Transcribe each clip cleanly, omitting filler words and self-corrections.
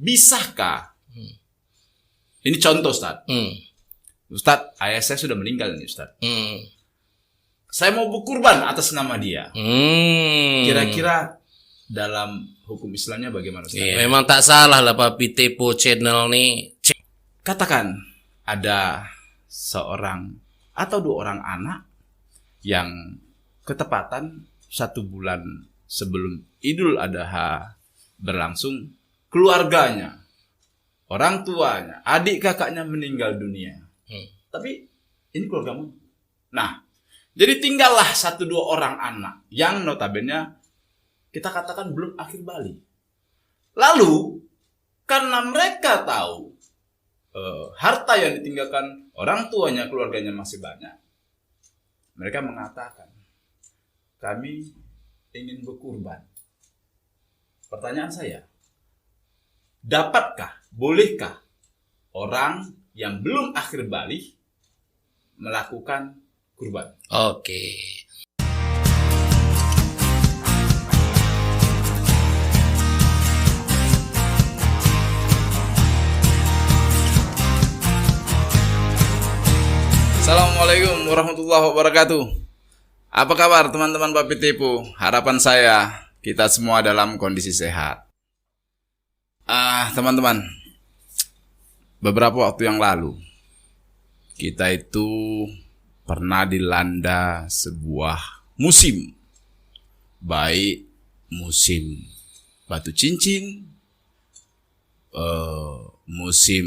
bisakah? Ini contoh, Ustaz. Ustaz, ayah saya sudah meninggal nih, Ustaz. Saya mau berkurban atas nama dia. Kira-kira dalam hukum Islamnya bagaimana, Ustaz? Ya, memang tak salah lah Papi Tepo channel nih. Katakan ada seorang atau 2 orang anak yang ketepatan 1 bulan sebelum Idul Adha berlangsung, keluarganya, orang tuanya, adik kakaknya meninggal dunia. Tapi ini keluargamu. Nah, jadi tinggallah 1-2 orang anak yang notabene kita katakan belum akhir balik. Lalu karena mereka tahu harta yang ditinggalkan orang tuanya, keluarganya masih banyak, mereka mengatakan, kami ingin berkurban. Pertanyaan saya, dapatkah, bolehkah orang yang belum akhir balik melakukan kurban? Oke. Assalamualaikum warahmatullahi wabarakatuh. Apa kabar teman-teman Papi Tepo? Harapan saya kita semua dalam kondisi sehat. Teman-teman, beberapa waktu yang lalu kita itu pernah dilanda sebuah musim, baik musim batu cincin, musim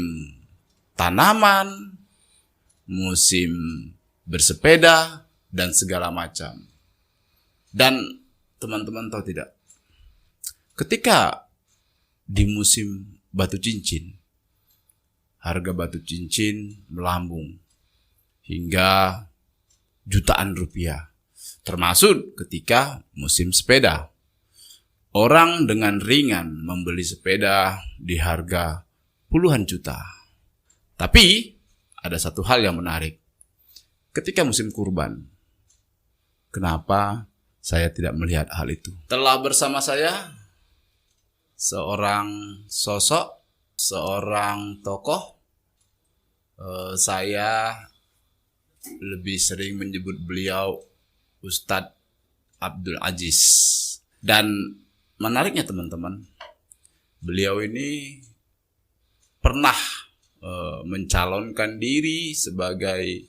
tanaman, musim bersepeda, dan segala macam. Dan teman-teman tahu tidak, ketika di musim batu cincin, harga batu cincin melambung hingga jutaan rupiah. Termasuk ketika musim sepeda, orang dengan ringan membeli sepeda di harga puluhan juta. Tapi ada satu hal yang menarik. Ketika musim kurban, kenapa saya tidak melihat hal itu? Telah bersama saya seorang sosok, seorang tokoh. Saya lebih sering menyebut beliau Ustadz Abdul Aziz. Dan menariknya teman-teman, beliau ini pernah mencalonkan diri sebagai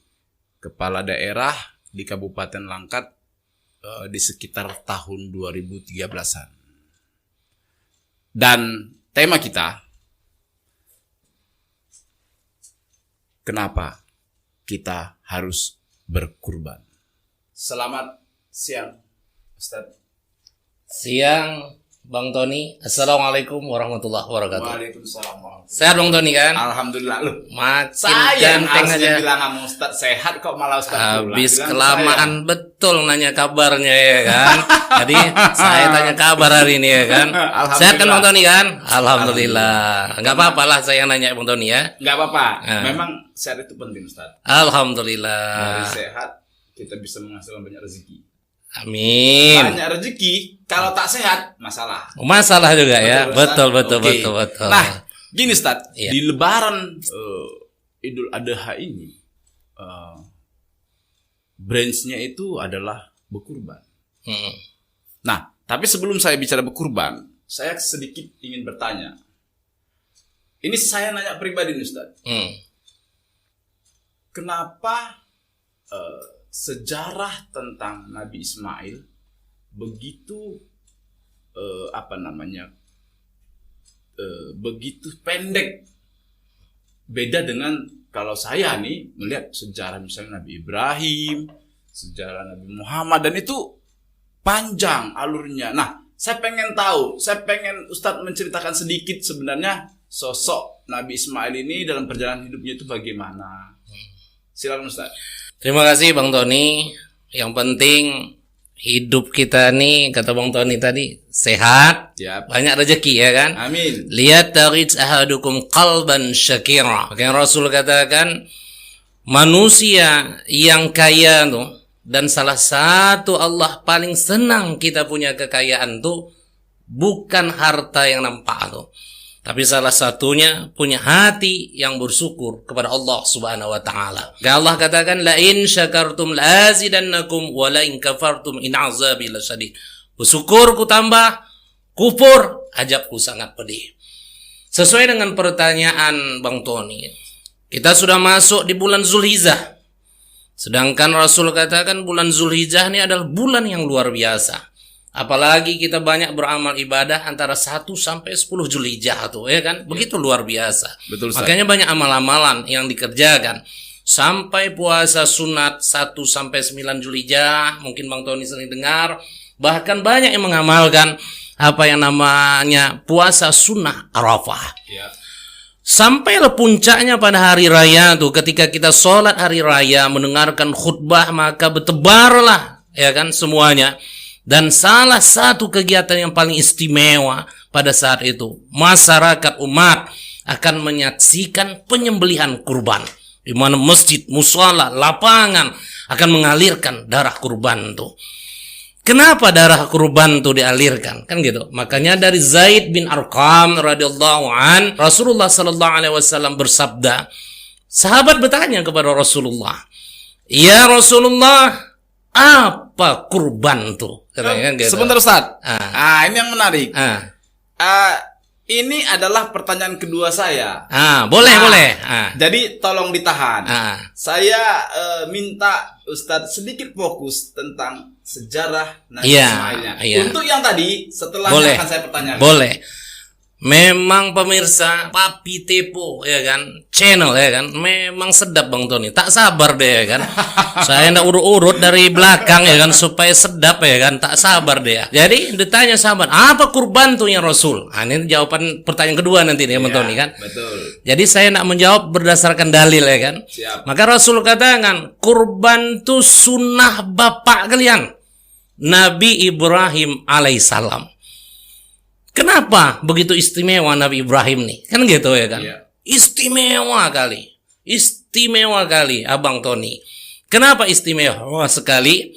kepala daerah di Kabupaten Langkat di sekitar tahun 2013-an. Dan tema kita, kenapa kita harus berkurban? Selamat siang, Ustaz. Siang Bang Tony. Assalamualaikum warahmatullahi wabarakatuh. Waalaikumsalam warahmatullahi wabarakatuh. Sehat Bang Tony kan? Alhamdulillah. Loh, makin saya ganteng aja. bilang kamu Ustaz sehat kok malah Ustaz pulang. Habis Bilang kelamaan betul nanya kabarnya ya kan. Jadi saya tanya kabar hari ini ya kan. Sehat kan Bang Tony kan? Alhamdulillah. Enggak apa-apa lah saya nanya Bang Tony ya. Enggak apa-apa. Memang sehat itu penting Ustaz. Alhamdulillah. Dari sehat kita bisa menghasilkan banyak rezeki. Amin. Banyak rezeki, kalau tak sehat masalah. Masalah juga ya. Betul. Okay. Nah, gini Ustaz, Iya. di Lebaran Idul Adha ini branch-nya itu adalah berkurban. Nah, tapi sebelum saya bicara berkurban, saya sedikit ingin bertanya. Ini saya nanya pribadi nih Ustaz. Kenapa sejarah tentang Nabi Ismail begitu begitu pendek, beda dengan kalau saya nih melihat sejarah misalnya Nabi Ibrahim, sejarah Nabi Muhammad, dan itu panjang alurnya. Nah, saya pengen Ustadz menceritakan sedikit sebenarnya sosok Nabi Ismail ini dalam perjalanan hidupnya itu bagaimana. Silakan Ustadz. Terima kasih Bang Tony. Yang penting hidup kita nih, kata Bang Tony tadi, sehat, banyak rezeki ya kan? Amin. Lihat tarij ahadukum qalban syakira. Yang Rasul katakan, manusia yang kaya tuh, dan salah satu Allah paling senang kita punya kekayaan tuh bukan harta yang nampak tuh, Tapi salah satunya punya hati yang bersyukur kepada Allah Subhanahu wa taala. Allah katakan la in syakartum la azidannakum wa la in kafartum in azabi lasyadid. Bersyukur ku tambah, kufur azabku sangat pedih. Sesuai dengan pertanyaan Bang Tony, kita sudah masuk di bulan Zulhijjah. Sedangkan Rasul katakan bulan Zulhijjah ini adalah bulan yang luar biasa. Apalagi kita banyak beramal ibadah antara 1 sampai 10 Zulhijjah tuh, ya kan? Begitu luar biasa. Betul, Ustaz. Makanya banyak amal-amalan yang dikerjakan. Sampai puasa sunat 1 sampai 9 Zulhijjah, mungkin Bang Tony sering dengar. Bahkan banyak yang mengamalkan apa yang namanya puasa sunnah Arafah. Ya. Sampailah puncaknya pada hari raya tuh, ketika kita sholat hari raya, mendengarkan khutbah, maka bertebarlah, ya kan, semuanya. Dan salah satu kegiatan yang paling istimewa pada saat itu, masyarakat umat akan menyaksikan penyembelihan kurban, di mana masjid, mushola, lapangan akan mengalirkan darah kurban tuh. Kenapa darah kurban itu dialirkan? Kan gitu. Makanya dari Zaid bin Arqam radhiyallahu an, Rasulullah sallallahu alaihi wasallam bersabda, sahabat bertanya kepada Rasulullah, "Ya Rasulullah, apa kurban tuh?" Katanya, kan gitu. Sebentar Ustaz. Ini yang menarik. Ini adalah pertanyaan kedua saya. Boleh. Jadi tolong ditahan. Saya minta Ustadz sedikit fokus tentang sejarah Nabi Ismailnya. Untuk yang tadi, setelahnya akan saya pertanyakan. Boleh. Memang pemirsa Papi Tepo, ya kan, channel, ya kan, memang sedap Bang Tony. Tak sabar deh, ya kan. Saya ndak urut-urut dari belakang, ya kan, supaya sedap, ya kan. Tak sabar deh ya. Jadi ditanya sahabat, apa kurban tuh ya Rasul? Ini jawaban pertanyaan kedua nanti nih Bang Tony, kan. Betul. Jadi saya nak menjawab berdasarkan dalil, ya kan. Siap. Maka Rasul katakan, kurban tuh sunnah bapak kalian, Nabi Ibrahim alaihissalam. Kenapa begitu istimewa Nabi Ibrahim nih? Kan gitu, ya kan? Iya. Istimewa kali Abang Tony. Kenapa istimewa sekali?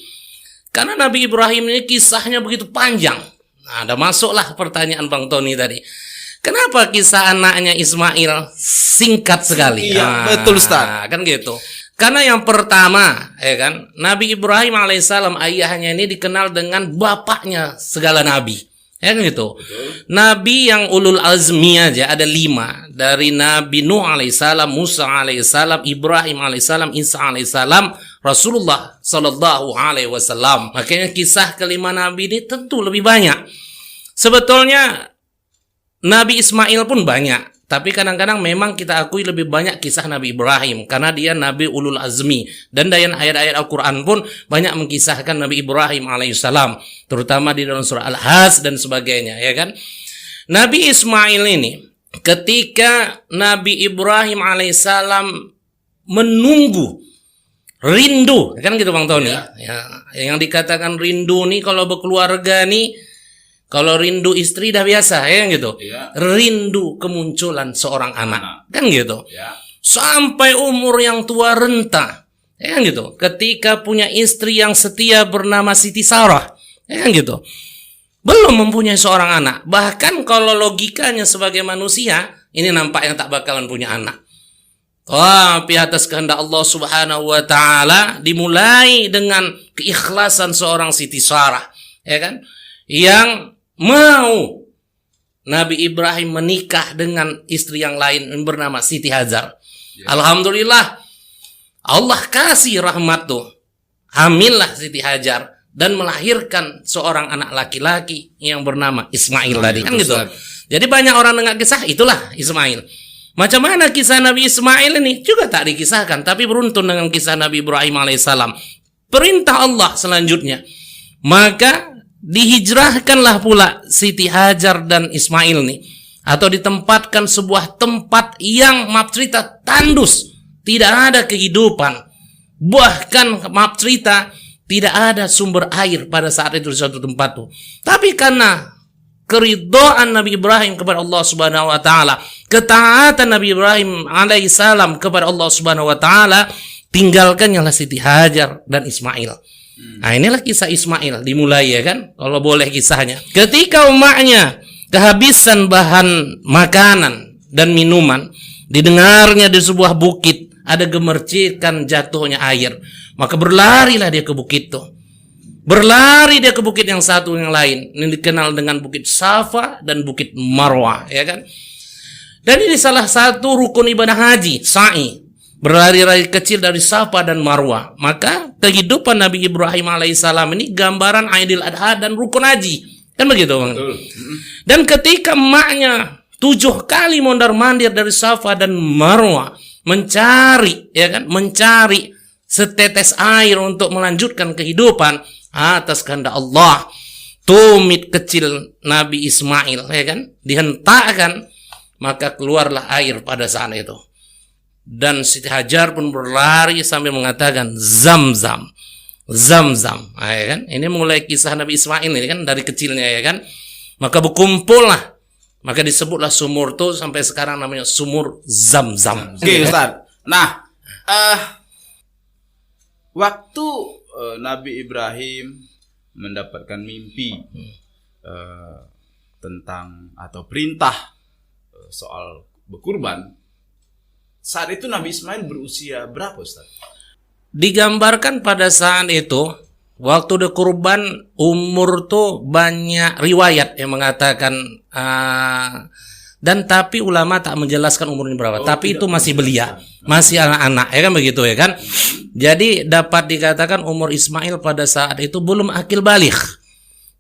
Karena Nabi Ibrahim ini kisahnya begitu panjang. Nah, ada masuklah pertanyaan Bang Tony tadi. Kenapa kisah anaknya Ismail singkat sekali? Iya, betul Ustaz. Kan gitu. Karena yang pertama, ya kan, Nabi Ibrahim alaihissalam, ayahnya ini dikenal dengan bapaknya segala nabi. Ya kan gitu. Betul. Nabi yang ulul azmi aja ada 5. Dari Nabi Nuh alaihissalam, Musa alaihissalam, Ibrahim alaihissalam, Isa alaihissalam, Rasulullah sallallahu alaihi wasallam. Makanya kisah kelima Nabi ini tentu lebih banyak. Sebetulnya Nabi Ismail pun banyak. Tapi kadang-kadang memang kita akui lebih banyak kisah Nabi Ibrahim, karena dia Nabi ulul azmi. Dan dalam ayat-ayat Al-Quran pun banyak mengkisahkan Nabi Ibrahim alaihissalam, terutama di dalam surah Al-Has dan sebagainya, ya kan. Nabi Ismail ini, ketika Nabi Ibrahim alaihissalam menunggu, rindu, kan gitu Bang Tony. Ya, yang dikatakan rindu nih, kalau berkeluarga nih, kalau rindu istri dah biasa, ya gitu. Ya. Rindu kemunculan seorang anak, kan gitu. Ya. Sampai umur yang tua renta, ya kan gitu. Ketika punya istri yang setia bernama Siti Sarah, ya kan gitu. Belum mempunyai seorang anak. Bahkan kalau logikanya sebagai manusia, ini nampaknya tak bakalan punya anak. Tapi atas kehendak Allah Subhanahu wa taala, dimulai dengan keikhlasan seorang Siti Sarah, ya kan? Yang mau Nabi Ibrahim menikah dengan istri yang lain bernama Siti Hajar. Alhamdulillah, Allah kasih rahmat tuh. Hamillah Siti Hajar dan melahirkan seorang anak laki-laki yang bernama Ismail tadi, kan gitu. Jadi banyak orang dengar kisah itulah Ismail. Macam mana kisah Nabi Ismail ini juga tak dikisahkan, tapi beruntun dengan kisah Nabi Ibrahim alaihissalam. Perintah Allah selanjutnya, maka dihijrahkanlah pula Siti Hajar dan Ismail nih, atau ditempatkan sebuah tempat yang maaf cerita tandus, tidak ada kehidupan, bahkan maaf cerita tidak ada sumber air pada saat itu di suatu tempat tuh. Tapi karena keridhaan Nabi Ibrahim kepada Allah Subhanahu wa taala, ketaatan Nabi Ibrahim alaihissalam kepada Allah Subhanahu wa taala, tinggalkannya lah Siti Hajar dan Ismail. Nah, inilah kisah Ismail dimulai, ya kan, kalau boleh kisahnya. Ketika umatnya kehabisan bahan makanan dan minuman, didengarnya di sebuah bukit ada gemercikan jatuhnya air, maka berlarilah dia ke bukit itu. Berlari dia ke bukit yang satu yang lain, ini dikenal dengan Bukit Safa dan Bukit Marwah, ya kan? Dan ini salah satu rukun ibadah haji, sa'i. Berlari-lari kecil dari Safa dan Marwah. Maka kehidupan Nabi Ibrahim alaihissalam ini gambaran Aidil Adha dan rukun haji. Kan begitu, Bang? Betul. Dan ketika emaknya 7 kali mondar-mandir dari Safa dan Marwah mencari, ya kan? Mencari setetes air untuk melanjutkan kehidupan atas kehendak Allah. Tumit kecil Nabi Ismail, ya kan? Dihentakkan, maka keluarlah air pada saat itu. Dan Siti Hajar pun berlari sambil mengatakan Zam-zam, Zam-zam. Nah, ya kan? Ini mulai kisah Nabi Ismail ini kan dari kecilnya, ya kan? Maka berkumpullah, maka disebutlah sumur itu sampai sekarang namanya sumur Zam-zam. Oke, Ustaz. Nah, waktu Nabi Ibrahim mendapatkan mimpi tentang atau perintah soal berkurban, saat itu Nabi Ismail berusia berapa, Ustaz? Digambarkan pada saat itu waktu kurban umur tuh banyak riwayat yang mengatakan dan tapi ulama tak menjelaskan umurnya berapa. Tapi itu masih belia, masih anak-anak, ya kan begitu, ya kan? Jadi dapat dikatakan umur Ismail pada saat itu belum akil baligh.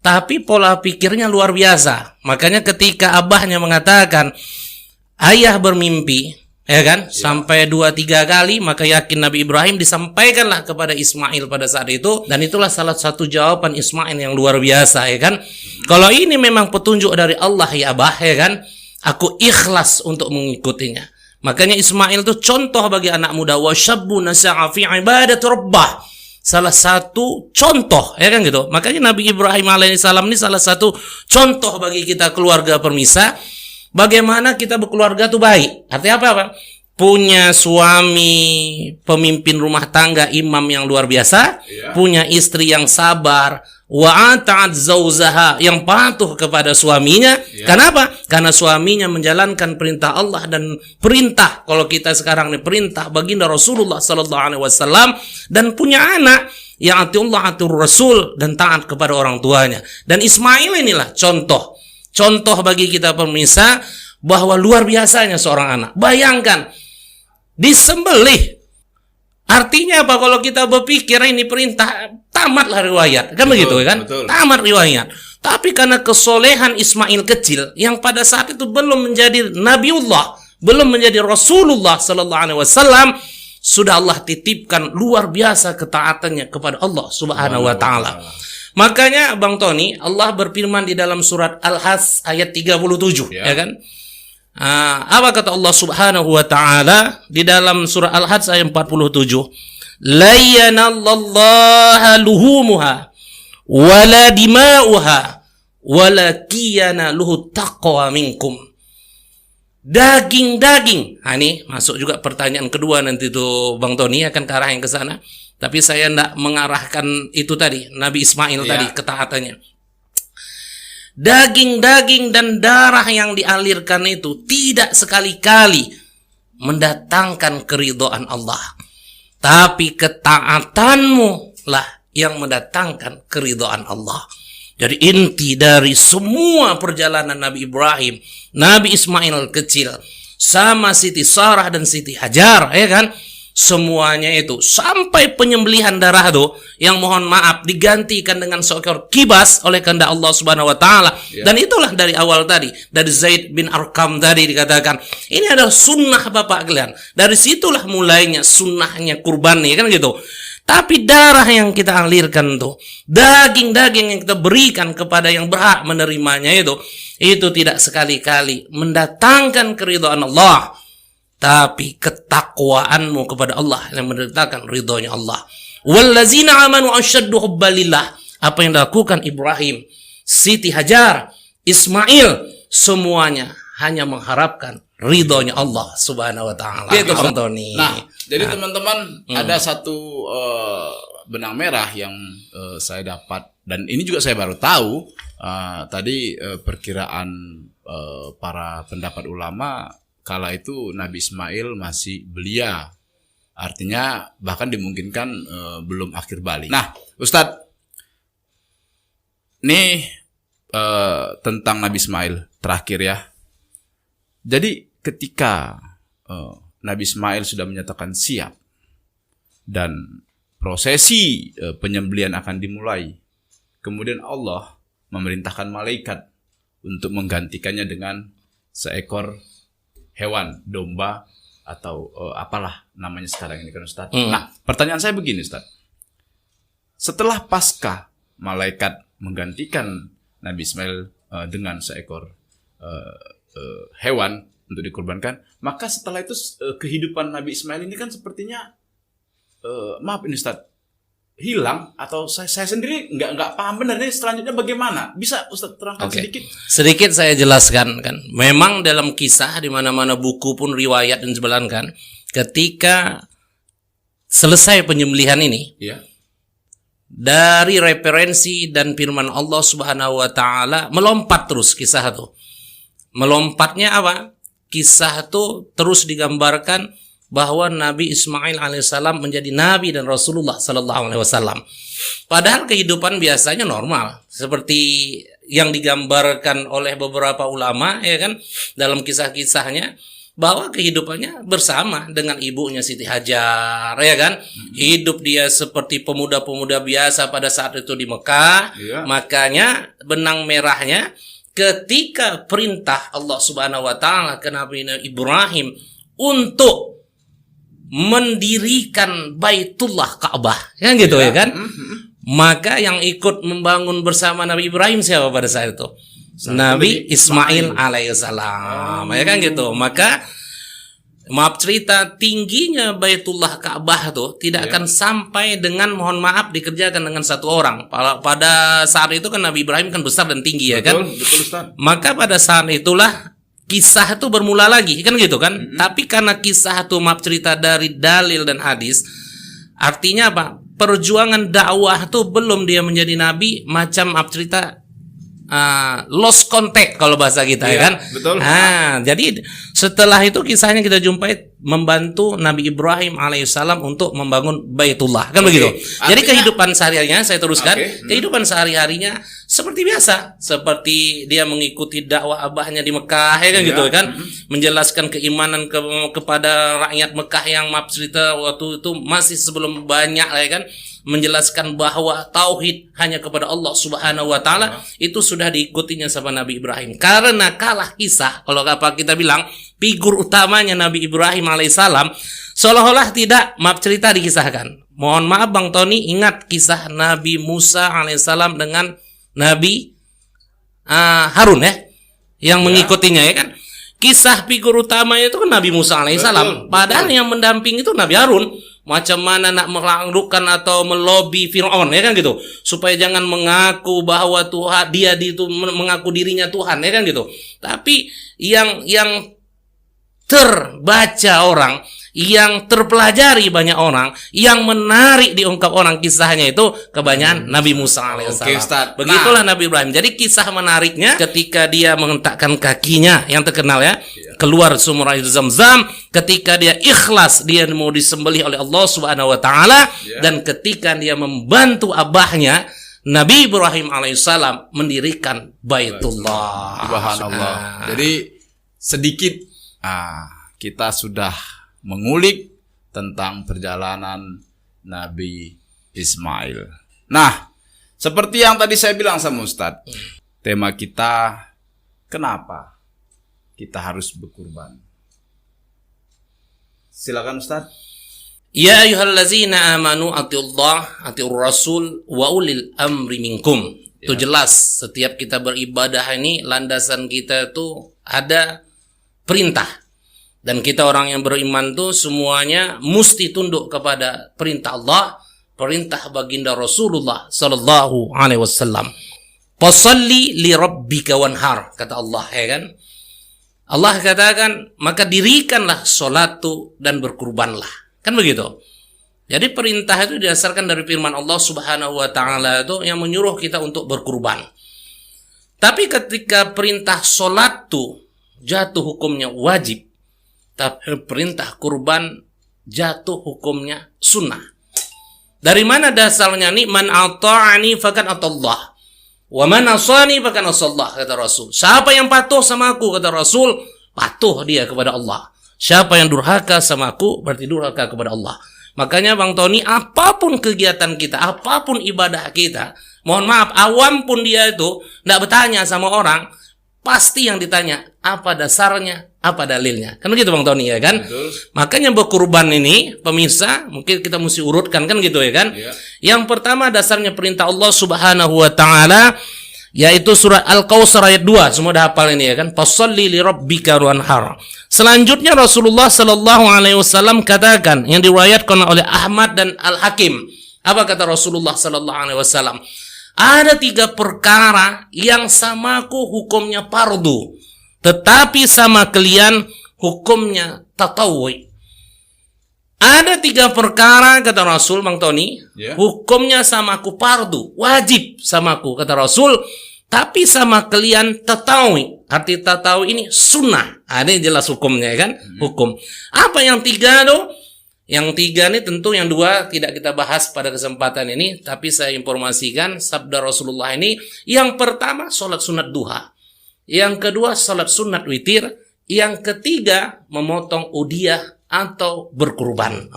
Tapi pola pikirnya luar biasa. Makanya ketika abahnya mengatakan ayah bermimpi, ya kan, sampai 2-3 kali, maka yakin Nabi Ibrahim disampaikanlah kepada Ismail pada saat itu, dan itulah salah satu jawaban Ismail yang luar biasa, ya kan. Kalau ini memang petunjuk dari Allah ya abah, ya kan, aku ikhlas untuk mengikutinya. Makanya Ismail itu contoh bagi anak muda, wa syabbun nasa'a fi ibadati rabbah. Salah satu contoh, ya kan gitu. Makanya Nabi Ibrahim alaihissalam ini salah satu contoh bagi kita keluarga permisa. Bagaimana kita berkeluarga tuh baik. Artinya apa? Punya suami pemimpin rumah tangga, imam yang luar biasa, punya istri yang sabar, wa ata'at zauzaha, yang patuh kepada suaminya. Kenapa? Karena suaminya menjalankan perintah Allah dan perintah, kalau kita sekarang ini perintah baginda Rasulullah sallallahu alaihi wasallam, dan punya anak yang atiullah atur Rasul dan taat kepada orang tuanya. Dan Ismail inilah contoh bagi kita pemirsa bahwa luar biasanya seorang anak. Bayangkan disembelih. Artinya apa? Kalau kita berpikir ini perintah, tamatlah riwayat. Kan begitu, kan? Betul. Tamat riwayat. Tapi karena kesolehan Ismail kecil yang pada saat itu belum menjadi Nabiullah, belum menjadi Rasulullah sallallahu alaihi wasallam, sudah Allah titipkan luar biasa ketaatannya kepada Allah Subhanahu wa taala. Makanya Bang Tony, Allah berfirman di dalam surat Al-Hajj ayat 37, ya kan? Apa kata Allah Subhanahu wa taala di dalam surah Al-Hajj ayat 47? La yanallallaha luhumuha wala dima'uha walakiyana luhu taqwa minkum. Daging-daging. Nah, ini masuk juga pertanyaan kedua nanti tuh Bang Tony akan ke arah yang ke sana. Tapi saya tidak mengarahkan itu tadi, Nabi Ismail tadi, ketaatannya. Daging-daging dan darah yang dialirkan itu tidak sekali-kali mendatangkan keridhaan Allah. Tapi ketaatanmu lah yang mendatangkan keridhaan Allah. Jadi inti dari semua perjalanan Nabi Ibrahim, Nabi Ismail kecil, sama Siti Sarah dan Siti Hajar, ya kan? Semuanya itu sampai penyembelihan darah itu yang mohon maaf digantikan dengan seekor kibas oleh kehendak Allah Subhanahu wa taala. Dan itulah dari awal tadi, dari Zaid bin Arqam tadi dikatakan, ini adalah sunnah bapak kalian. Dari situlah mulainya sunnahnya kurban nih, kan gitu. Tapi darah yang kita alirkan tuh, daging-daging yang kita berikan kepada yang berhak menerimanya itu tidak sekali-kali mendatangkan keridhaan Allah. Tapi ketakwaanmu kepada Allah yang mendatangkan ridhonya Allah. Wallazina amanu asyaddu hubbalillah. Apa yang dilakukan Ibrahim, Siti Hajar, Ismail, semuanya hanya mengharapkan ridhonya Allah Subhanahu wa taala. Gitu, Bang Tony. Nah, jadi teman-teman ada satu benang merah yang saya dapat, dan ini juga saya baru tahu tadi perkiraan para pendapat ulama kala itu Nabi Ismail masih belia, artinya bahkan dimungkinkan belum akhir balik. Nah, Ustadz, ini tentang Nabi Ismail terakhir ya. Jadi ketika Nabi Ismail sudah menyatakan siap dan prosesi penyembelihan akan dimulai, kemudian Allah memerintahkan malaikat untuk menggantikannya dengan seekor hewan, domba atau apalah namanya sekarang ini kan Ustaz. Nah, pertanyaan saya begini Ustaz. Setelah pasca malaikat menggantikan Nabi Ismail dengan seekor hewan untuk dikorbankan, maka setelah itu kehidupan Nabi Ismail ini kan sepertinya maaf ini Ustaz, hilang, atau saya sendiri nggak paham benar ini selanjutnya bagaimana. Bisa Ustaz terangkan sedikit? Sedikit saya jelaskan kan. Memang dalam kisah di mana-mana buku pun riwayat dan sebagainya kan, ketika selesai penyembelihan ini, ya, dari referensi dan firman Allah Subhanahu wa taala melompat terus kisah itu. Melompatnya apa? Kisah itu terus digambarkan bahwa Nabi Ismail alaihissalam menjadi nabi dan Rasulullah sallallahu alaihi wasallam. Padahal kehidupan biasanya normal seperti yang digambarkan oleh beberapa ulama ya kan dalam kisah-kisahnya, bahwa kehidupannya bersama dengan ibunya Siti Hajar ya kan. Hidup dia seperti pemuda-pemuda biasa pada saat itu di Mekah. Makanya benang merahnya ketika perintah Allah Subhanahu wa taala ke Nabi Ibrahim untuk mendirikan Baitullah Ka'bah kan gitu ya kan. Maka yang ikut membangun bersama Nabi Ibrahim siapa pada saat itu? Nabi Ismail alaihissalam ya kan gitu. Maka maaf cerita, tingginya Baitullah Ka'bah tuh tidak akan sampai dengan, mohon maaf, dikerjakan dengan satu orang. Pada saat itu kan Nabi Ibrahim kan besar dan tinggi ya kan. Betul Ustaz. Maka pada saat itulah kisah itu bermula lagi kan gitu kan. Tapi karena kisah itu maaf cerita dari dalil dan hadis, artinya apa? Perjuangan dakwah itu belum dia menjadi nabi, macam maaf cerita lost contact kalau bahasa kita ya kan. Betul. Jadi setelah itu kisahnya kita jumpai membantu Nabi Ibrahim alaihissalam untuk membangun Baitullah kan begitu. Jadi kehidupan sehari-harinya saya teruskan, kehidupan sehari-harinya seperti biasa, seperti dia mengikuti dakwah abahnya di Mekah ya kan gitu kan, menjelaskan keimanan kepada rakyat Mekah yang maaf cerita waktu itu masih sebelum banyak ya kan, menjelaskan bahwa tauhid hanya kepada Allah Subhanahu wa taala. Itu sudah diikutinya sama Nabi Ibrahim. Karena kalah kisah, kalau apa kita bilang figur utamanya Nabi Ibrahim alaihissalam seolah-olah tidak maaf cerita dikisahkan. Mohon maaf Bang Tony, ingat kisah Nabi Musa alaihissalam dengan Nabi Harun ya yang mengikutinya ya kan. Kisah figur utamanya itu kan Nabi Musa alaihissalam. Padahal yang mendamping itu Nabi Harun. Macam mana nak melakukan atau melobi Fir'aun ya kan gitu, supaya jangan mengaku bahwa Tuhan dia itu mengaku dirinya Tuhan ya kan gitu. Tapi yang terbaca orang, yang terpelajari banyak orang, yang menarik diungkap orang kisahnya itu kebanyakan Nabi Musa alaihissalam. Begitulah Nabi Ibrahim. Jadi kisah menariknya ketika dia mengentakkan kakinya yang terkenal ya, keluar sumur air Zam-Zam, ketika dia ikhlas dia mau disembelih oleh Allah Subhanahu wa taala, dan ketika dia membantu abahnya Nabi Ibrahim alaihissalam mendirikan Baitullah. Subhanallah. Jadi sedikit kita sudah mengulik tentang perjalanan Nabi Ismail. Nah, seperti yang tadi saya bilang sama Ustadz, tema kita, kenapa kita harus berkurban? Silakan Ustadz. Ya ayyuhallazina amanu atiullah atiur rasul wa ulil amri minkum. Itu jelas, setiap kita beribadah ini landasan kita itu ada perintah. Dan kita orang yang beriman tuh semuanya mesti tunduk kepada perintah Allah, perintah baginda Rasulullah sallallahu alaihi wasallam. Fasalli li rabbika wanhar, kata Allah ya kan. Allah katakan, maka dirikanlah salat dan berkurbanlah. Kan begitu. Jadi perintah itu didasarkan dari firman Allah Subhanahu wa taala itu yang menyuruh kita untuk berkurban. Tapi ketika perintah sholat tuh jatuh hukumnya wajib, tapi perintah kurban jatuh hukumnya sunnah. Dari mana dasarnya nih? Man ata'ani faqad atallah wa man asani faqad asallah, kata Rasul. Siapa yang patuh sama aku, kata Rasul, patuh dia kepada Allah. Siapa yang durhaka sama aku, berarti durhaka kepada Allah. Makanya Bang Tony, apapun kegiatan kita, apapun ibadah kita, mohon maaf, awam pun dia itu tidak bertanya sama orang, pasti yang ditanya apa dasarnya, apa dalilnya, kan gitu Bang Tony, ya kan? Betul. Makanya berkurban ini, pemirsa, mungkin kita mesti urutkan, kan gitu, ya kan? Iya. Yang pertama dasarnya perintah Allah Subhanahu wa taala, yaitu surat Al-Kautsar ayat 2. Semua dah hafal ini, ya kan? Fasholli li rabbika wanhar. Selanjutnya Rasulullah sallallahu alaihi wasallam katakan, yang diriwayatkan oleh Ahmad dan Al-Hakim. Apa kata Rasulullah sallallahu alaihi wasallam? Ada 3 perkara yang samaku hukumnya fardu, tetapi sama kalian hukumnya tatawwi. Ada 3 perkara, kata Rasul, Bang Tony, hukumnya samaku fardu, wajib samaku, kata Rasul, tapi sama kalian tatawwi. Arti tatawwi ini sunnah. Ini jelas hukumnya, kan? Hukum. Apa yang 3 tuh? Yang 3 ini tentu yang 2 tidak kita bahas pada kesempatan ini, tapi saya informasikan sabda Rasulullah ini. Yang pertama sholat sunat duha, yang kedua sholat sunat witir, yang ketiga memotong udhiyah atau berkurban.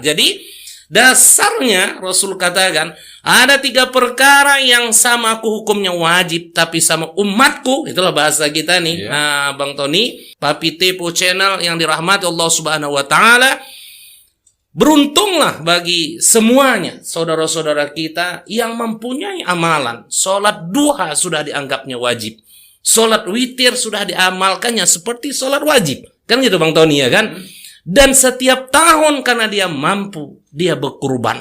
Jadi dasarnya Rasul katakan ada 3 perkara yang sama aku hukumnya wajib, tapi sama umatku, itulah bahasa kita nih. Nah, Bang Tony, Papi Tepo Channel yang dirahmati Allah Subhanahu wa taala, beruntunglah bagi semuanya saudara-saudara kita yang mempunyai amalan. Sholat duha sudah dianggapnya wajib, sholat witir sudah diamalkannya seperti sholat wajib, kan gitu Bang Tony, ya kan? Dan setiap tahun karena dia mampu, dia berkurban.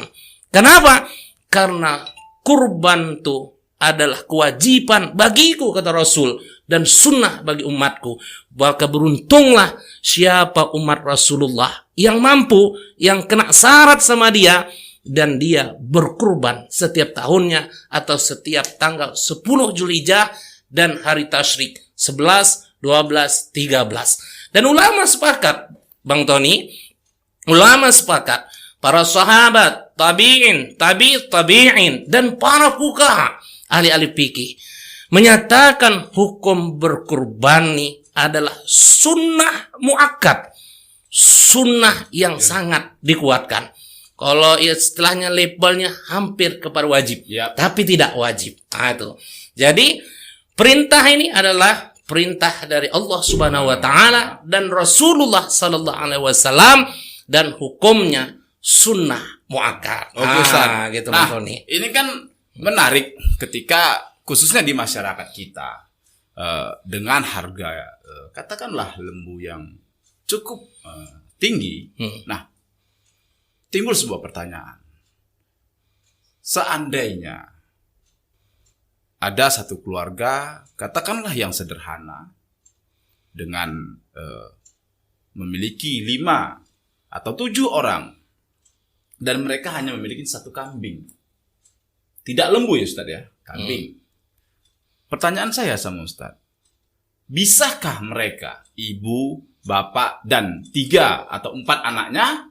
Kenapa? Karena kurban itu adalah kewajiban bagiku, kata Rasul, dan sunnah bagi umatku. Maka beruntunglah siapa umat Rasulullah yang mampu, yang kena syarat sama dia, dan dia berkurban setiap tahunnya atau setiap tanggal 10 Zulhijjah dan hari tasyrik 11, 12, 13. Dan ulama sepakat, Bang Tony, ulama sepakat, para sahabat, tabi'in, tabi'in, dan para fuqaha, ahli-ahli fikih, menyatakan hukum berkurban ini adalah sunnah muakkad, sunnah yang sangat dikuatkan. Kalau istilahnya labelnya hampir kepada wajib, tapi tidak wajib. Itu. Jadi perintah ini adalah perintah dari Allah Subhanahu wa taala dan Rasulullah sallallahu alaihi wasallam, dan hukumnya sunnah muakkad. Gitu Bang Tony. Ini kan menarik ketika khususnya di masyarakat kita dengan harga katakanlah lembu yang cukup tinggi. Nah, timbul sebuah pertanyaan. Seandainya ada satu keluarga, katakanlah yang sederhana, dengan memiliki 5 atau 7 orang, dan mereka hanya memiliki 1 kambing. Tidak lembu ya Ustaz, ya, kambing. Pertanyaan saya sama Ustaz, bisakah mereka, ibu, bapak, dan 3 atau 4 anaknya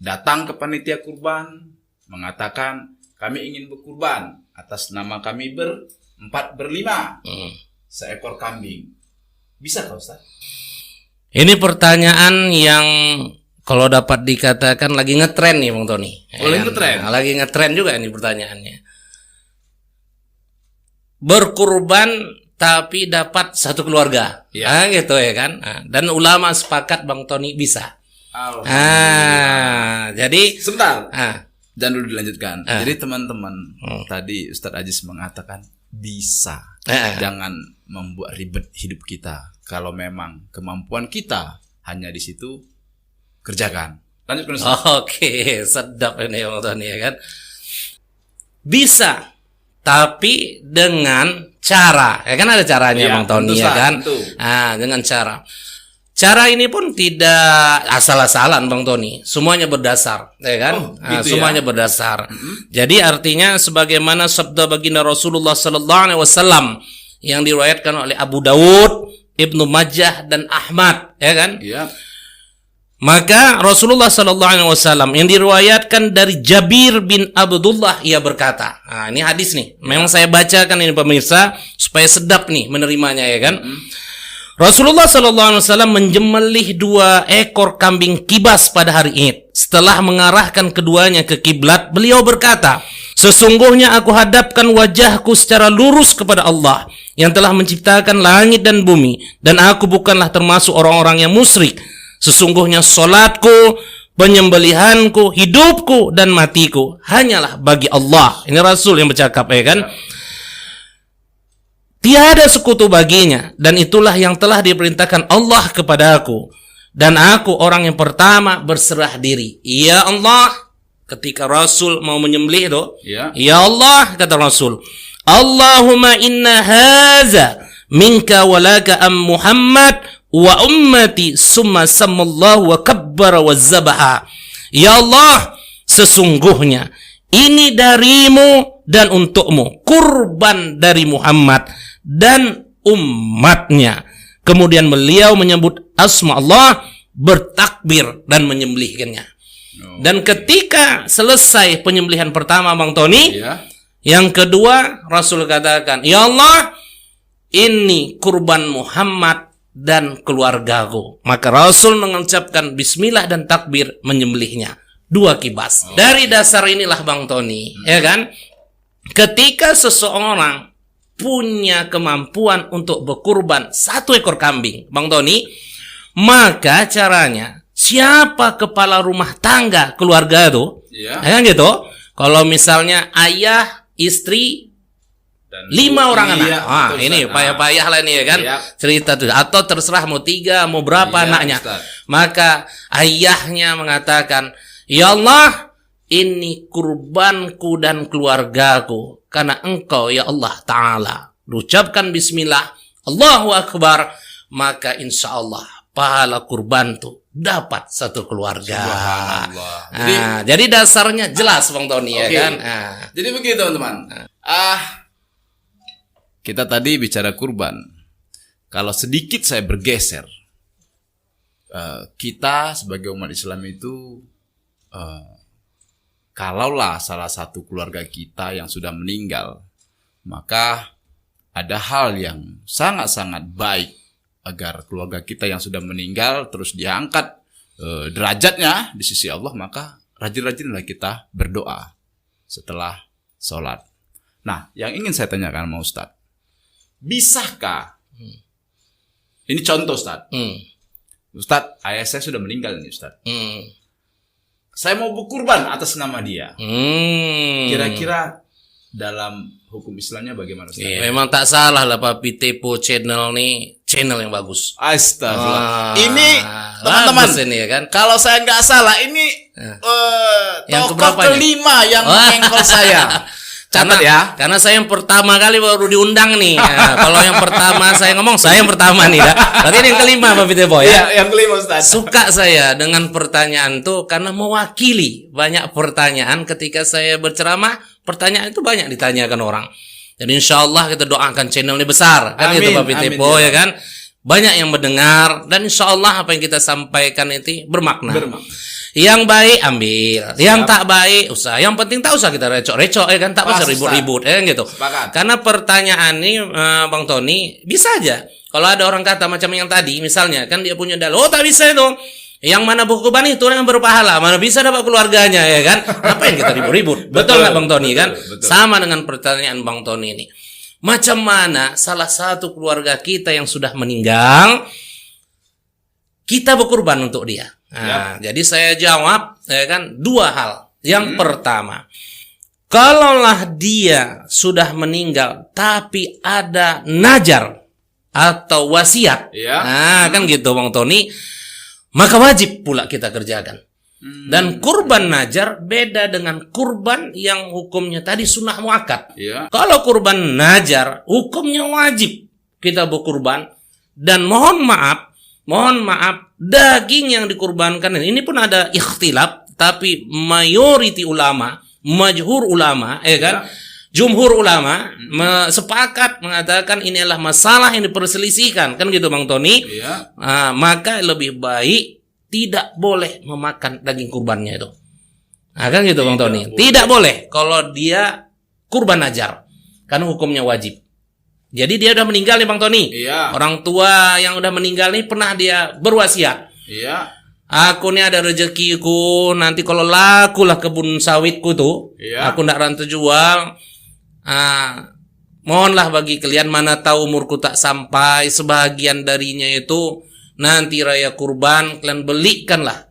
datang ke panitia kurban, mengatakan kami ingin berkurban atas nama kami 4, 5 seekor kambing? Bisa kah Ustaz? Ini pertanyaan yang kalau dapat dikatakan lagi ngetren nih Bang Tony. Ngetren. Lagi ngetren juga ini pertanyaannya. Berkurban tapi dapat 1 keluarga. Gitu ya kan. Dan ulama sepakat Bang Tony bisa. Jadi sebentar. Dan dulu dilanjutkan. Jadi teman-teman, tadi Ustadz Aziz mengatakan bisa. Jangan membuat ribet hidup kita. Kalau memang kemampuan kita hanya di situ, kerjakan. Lanjutkan Ustadz. Oke, sedap ini Bang Tony, ya kan. Bisa, tapi dengan cara. Ya kan ada caranya Bang Tony, ya kan. Dengan cara. Cara ini pun tidak asal-asalan Bang Tony, semuanya berdasar, ya kan? Gitu semuanya berdasar. Jadi artinya sebagaimana sabda baginda Rasulullah sallallahu alaihi wasallam yang diriwayatkan oleh Abu Dawud, Ibnu Majah dan Ahmad, ya kan? Iya. Maka Rasulullah sallallahu alaihi wasallam yang diriwayatkan dari Jabir bin Abdullah, ia berkata, nah ini hadis nih, memang saya bacakan ini pemirsa supaya sedap nih menerimanya, ya kan? Rasulullah sallallahu alaihi wasallam menjembelih 2 ekor kambing kibas pada hari Id. Setelah mengarahkan keduanya ke kiblat, beliau berkata, sesungguhnya aku hadapkan wajahku secara lurus kepada Allah yang telah menciptakan langit dan bumi, dan aku bukanlah termasuk orang-orang yang musyrik. Sesungguhnya salatku, penyembelihanku, hidupku dan matiku hanyalah bagi Allah. Ini Rasul yang bercakap, ya kan? Tiada sekutu baginya, dan itulah yang telah diperintahkan Allah kepada aku. Dan aku orang yang pertama berserah diri. Ya Allah, ketika Rasul mau menyembelih itu, ya Allah, kata Rasul, Allahumma inna haza minka walaka am Muhammad wa ummati summa sammallahu wa kabbara wa zabaha. Ya Allah, sesungguhnya ini darimu dan untukmu, kurban dari Muhammad dan umatnya. Kemudian beliau menyebut asma Allah, bertakbir dan menyembelihkannya. Dan ketika selesai penyembelihan pertama Bang Tony, yang kedua Rasul katakan, ya Allah, ini kurban Muhammad dan keluargaku. Maka Rasul mengucapkan bismillah dan takbir menyembelihnya, 2 kibas. Dari dasar inilah Bang Tony, ya kan, ketika seseorang punya kemampuan untuk berkurban 1 ekor kambing, Bang Tony, maka caranya siapa kepala rumah tangga keluarga itu, kan gitu. Kalau misalnya ayah, istri, dan 5 orang anak, ini payah-payah lah ini, ya kan, cerita tuh. Atau terserah mau 3, mau berapa anaknya. Maka ayahnya mengatakan, ya Allah, ini kurbanku dan keluargaku karena engkau ya Allah Ta'ala. Ucapkan bismillah, Allahu Akbar, maka insya Allah pahala kurban tuh dapat 1 keluarga. Jadi dasarnya jelas Bang Tony, ya kan. Jadi begitu teman-teman. Kita tadi bicara kurban. Kalau sedikit saya bergeser, kita sebagai umat Islam itu kalaulah salah satu keluarga kita yang sudah meninggal, maka ada hal yang sangat-sangat baik agar keluarga kita yang sudah meninggal terus diangkat derajatnya di sisi Allah. Maka rajin-rajinlah kita berdoa setelah sholat. Nah, yang ingin saya tanyakan sama Ustadz, bisakah, ini contoh Ustadz, Ustadz, ayah saya sudah meninggal nih Ustadz, saya mau berkurban atas nama dia. Kira-kira dalam hukum Islamnya bagaimana Ustaz? Memang tak salah lah Papi Tepo channel nih, channel yang bagus. Astagfirullah. Ini teman-teman, ini, ya kan? Kalau saya nggak salah ini tokoh kelima yang mengengkol saya. Catat ya. Karena saya yang pertama kali baru diundang nih. Kalau yang pertama saya ngomong, saya yang pertama nih. Berarti ini yang kelima Papi Tepo ya? Yang kelima Ustaz. Suka saya dengan pertanyaan tuh karena mewakili banyak pertanyaan ketika saya berceramah. Pertanyaan itu banyak ditanyakan orang. Jadi insya Allah kita doakan channel ini besar. Kan itu Papi Tepo, ya kan? Banyak yang mendengar. Dan insya Allah apa yang kita sampaikan itu bermakna. Yang baik ambil, yang tak baik usah. Yang penting tak usah kita recok-recok, ya kan, tak usah ribut-ribut, ya kan gitu. Karena pertanyaan ini Bang Tony bisa aja. Kalau ada orang kata macam yang tadi, misalnya kan dia punya dalil, oh tak bisa itu. Yang mana berkurban itu yang berpahala, mana bisa dapat keluarganya, ya kan? Ngapain kita ribut-ribut? Betul nggak Bang Tony kan? Betul. Sama dengan pertanyaan Bang Tony ini. Macam mana salah satu keluarga kita yang sudah meninggal, kita berkurban untuk dia? Nah, jadi saya jawab, ya kan, 2 hal. Yang pertama, kalaulah dia sudah meninggal tapi ada najar atau wasiat, nah kan gitu Bang Tony, maka wajib pula kita kerjakan. Dan kurban najar beda dengan kurban yang hukumnya tadi sunnah muakkad. Kalau kurban najar hukumnya wajib kita berkurban, dan mohon maaf, mohon maaf, daging yang dikurbankan ini pun ada ikhtilaf, tapi mayoriti ulama, majhur ulama, ya kan? Jumhur ulama sepakat mengatakan ini adalah masalah yang diperselisihkan, kan gitu Bang Tony? Iya. Maka lebih baik tidak boleh memakan daging kurbannya itu. Nah, kan gitu Bang Tony? Tidak boleh kalau dia kurban najar, karena hukumnya wajib. Jadi dia udah meninggal nih Bang Tony. Iya. Orang tua yang udah meninggal nih pernah dia berwasiat. Iya. Aku nih ada rezekiku, nanti kalau lakulah kebun sawitku tuh, Iya. aku ndak rantu jual. Mohonlah bagi kalian, mana tahu umurku tak sampai, sebahagian darinya itu nanti raya kurban kalian belikanlah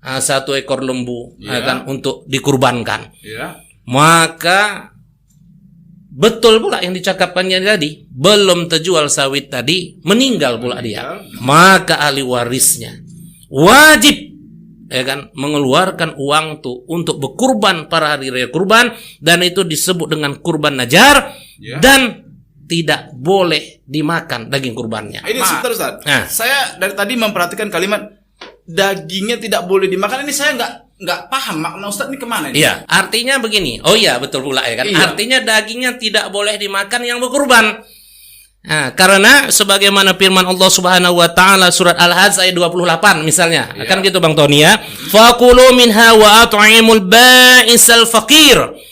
1 ekor lembu, Iya. kan, untuk dikurbankan. Iya. Maka betul pula yang dicakapkannya tadi, belum terjual sawit tadi, meninggal pula dia. Maka ahli warisnya wajib, ya kan, mengeluarkan uang tuh untuk berkurban pada hari raya kurban, dan itu disebut dengan kurban najar, Ya. dan tidak boleh dimakan daging kurbannya. Ini sebentar Ustaz. Nah. Saya dari tadi memperhatikan kalimat dagingnya tidak boleh dimakan. Ini saya nggak paham makna Ustaz ini kemana ini? Iya, artinya begini. Oh iya, betul pula ya kan. Iya. Artinya dagingnya tidak boleh dimakan yang berkurban. Nah, karena sebagaimana firman Allah Subhanahu wa taala surat Al-Hajj ayat 28 misalnya. Iya. Kan gitu Bang Tony ya. Faqulu minha wa at'imul ba'isal faqir.